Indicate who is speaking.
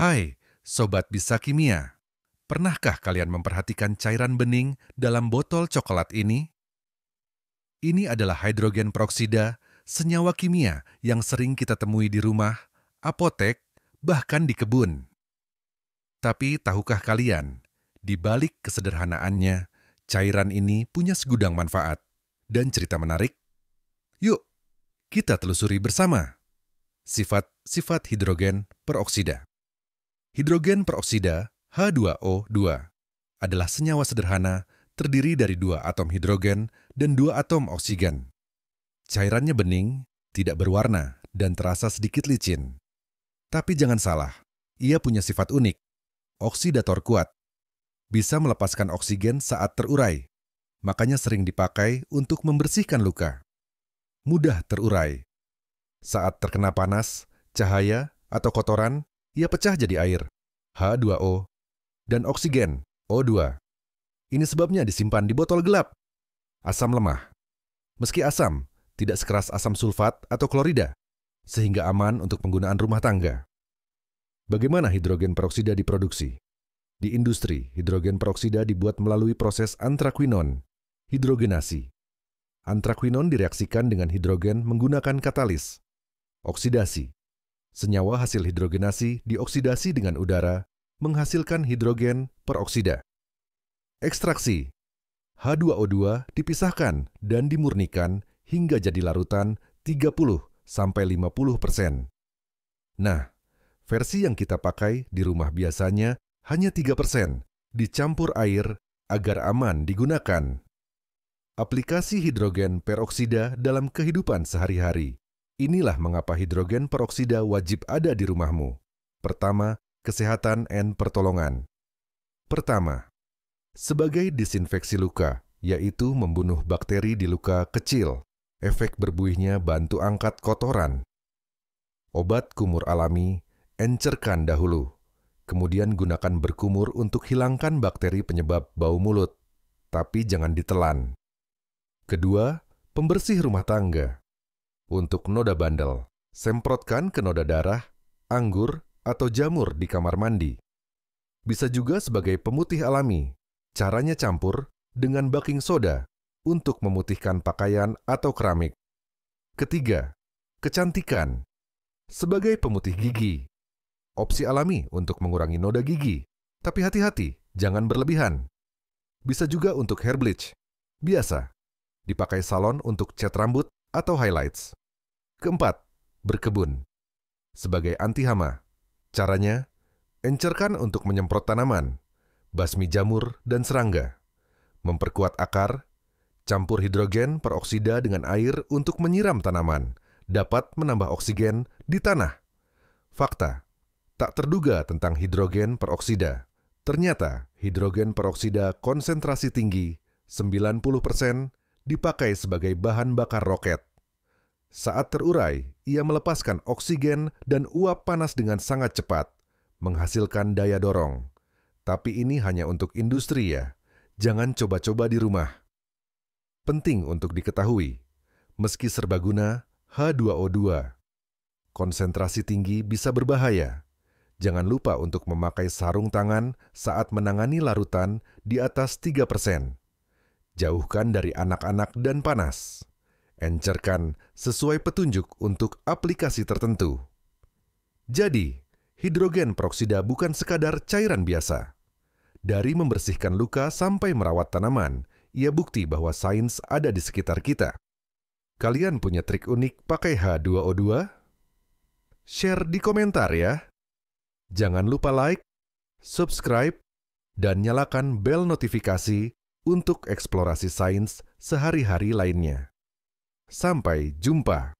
Speaker 1: Hai, Sobat Bisa Kimia. Pernahkah kalian memperhatikan cairan bening dalam botol coklat ini? Ini adalah hidrogen peroksida, senyawa kimia yang sering kita temui di rumah, apotek, bahkan di kebun. Tapi tahukah kalian, di balik kesederhanaannya, cairan ini punya segudang manfaat dan cerita menarik? Yuk, kita telusuri bersama. Sifat-sifat hidrogen peroksida. Hidrogen peroksida H2O2 adalah senyawa sederhana terdiri dari 2 atom hidrogen dan 2 atom oksigen. Cairannya bening, tidak berwarna, dan terasa sedikit licin. Tapi jangan salah, ia punya sifat unik, oksidator kuat. Bisa melepaskan oksigen saat terurai, makanya sering dipakai untuk membersihkan luka. Mudah terurai. Saat terkena panas, cahaya, atau kotoran, ia pecah jadi air, H2O, dan oksigen, O2. Ini sebabnya disimpan di botol gelap. Asam lemah. Meski asam, tidak sekeras asam sulfat atau klorida, sehingga aman untuk penggunaan rumah tangga. Bagaimana hidrogen peroksida diproduksi? Di industri, hidrogen peroksida dibuat melalui proses antraquinon, hidrogenasi. Antraquinon direaksikan dengan hidrogen menggunakan katalis, oksidasi. Senyawa hasil hidrogenasi dioksidasi dengan udara, menghasilkan hidrogen peroksida. Ekstraksi. H2O2 dipisahkan dan dimurnikan hingga jadi larutan 30–50%. Nah, versi yang kita pakai di rumah biasanya hanya 3%, dicampur air agar aman digunakan. Aplikasi hidrogen peroksida dalam kehidupan sehari-hari. Inilah mengapa hidrogen peroksida wajib ada di rumahmu. Pertama, kesehatan dan pertolongan. Pertama, sebagai disinfeksi luka, yaitu membunuh bakteri di luka kecil. Efek berbuihnya bantu angkat kotoran. Obat kumur alami, encerkan dahulu. Kemudian gunakan berkumur untuk hilangkan bakteri penyebab bau mulut. Tapi jangan ditelan. Kedua, pembersih rumah tangga. Untuk noda bandel, semprotkan ke noda darah, anggur, atau jamur di kamar mandi. Bisa juga sebagai pemutih alami. Caranya campur dengan baking soda untuk memutihkan pakaian atau keramik. Ketiga, kecantikan. Sebagai pemutih gigi. Opsi alami untuk mengurangi noda gigi. Tapi hati-hati, jangan berlebihan. Bisa juga untuk hair bleach. Biasa. Dipakai salon untuk cat rambut atau highlights. Keempat, berkebun. Sebagai anti hama. Caranya, encerkan untuk menyemprot tanaman, basmi jamur dan serangga. Memperkuat akar, campur hidrogen peroksida dengan air untuk menyiram tanaman, dapat menambah oksigen di tanah. Fakta, tak terduga tentang hidrogen peroksida. Ternyata hidrogen peroksida konsentrasi tinggi, 90%, dipakai sebagai bahan bakar roket. Saat terurai, ia melepaskan oksigen dan uap panas dengan sangat cepat, menghasilkan daya dorong. Tapi ini hanya untuk industri ya, jangan coba-coba di rumah. Penting untuk diketahui, meski serbaguna, H2O2. Konsentrasi tinggi bisa berbahaya. Jangan lupa untuk memakai sarung tangan saat menangani larutan di atas 3%. Jauhkan dari anak-anak dan panas. Encerkan sesuai petunjuk untuk aplikasi tertentu. Jadi, hidrogen peroksida bukan sekadar cairan biasa. Dari membersihkan luka sampai merawat tanaman, ia bukti bahwa sains ada di sekitar kita. Kalian punya trik unik pakai H2O2? Share di komentar ya. Jangan lupa like, subscribe, dan nyalakan bel notifikasi untuk eksplorasi sains sehari-hari lainnya. Sampai jumpa.